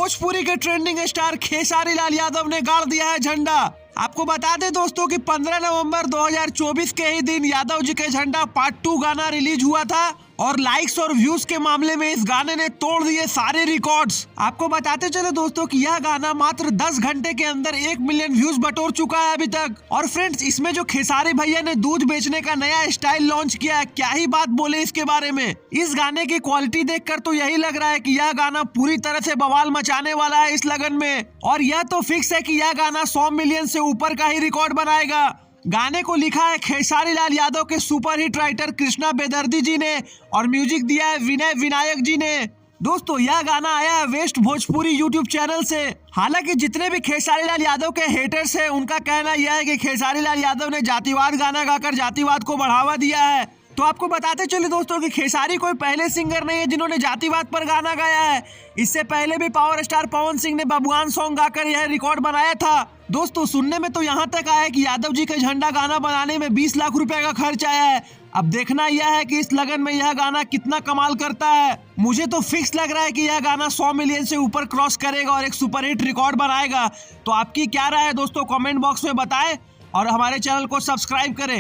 भोजपुरी के trending star Khesari Lal Yadav ने गाड़ दिया है झंडा। आपको बता दें दोस्तों कि 15 नवंबर 2024 के ही दिन यादव जी के झंडा पार्ट 2 गाना रिलीज हुआ था और लाइक्स और व्यूज के मामले में इस गाने ने तोड़ दिए सारे रिकॉर्ड्स। आपको बताते चले दोस्तों कि यह गाना मात्र 10 घंटे के अंदर 1 मिलियन व्यूज बटोर चुका है अभी तक। और फ्रेंड्स, इसमें जो खेसारी भैया ने दूध बेचने का नया स्टाइल लॉन्च किया है, क्या ही बात बोले इसके बारे में। इस गाने की क्वालिटी देखकर तो यही लग रहा है कि यह गाना पूरी तरह से बवाल मचाने वाला है इस लगन में। और यह तो फिक्स है कि यह गाना 100 मिलियन से ऊपर का ही रिकॉर्ड बनाएगा। गाने को लिखा है खेसारी लाल यादव के सुपरहिट राइटर कृष्णा बेदर्दी जी ने और म्यूजिक दिया है विनय विनायक जी ने। दोस्तों, यह गाना आया है वेस्ट भोजपुरी यूट्यूब चैनल से। हालांकि जितने भी खेसारी लाल यादव के हेटर्स हैं, उनका कहना यह है कि खेसारी लाल यादव ने जातिवाद गाना गाकर जातिवाद को बढ़ावा दिया है। तो आपको बताते चले दोस्तों कि खेसारी कोई पहले सिंगर नहीं है जिन्होंने जातिवाद पर गाना गाया है। इससे पहले भी पावर स्टार पवन सिंह ने बबुआन सॉन्ग गाकर यह रिकॉर्ड बनाया था। दोस्तों, सुनने में तो यहाँ तक आया है कि यादव जी के झंडा गाना बनाने में 20 लाख रुपए का खर्च आया है। अब देखना यह है कि इस लगन में यह गाना कितना कमाल करता है। मुझे तो फिक्स लग रहा है कि यह गाना 100 मिलियन से ऊपर क्रॉस करेगा और एक सुपरहिट रिकॉर्ड बनाएगा। तो आपकी क्या राय है दोस्तों, कमेंट बॉक्स में बताएं और हमारे चैनल को सब्सक्राइब करें।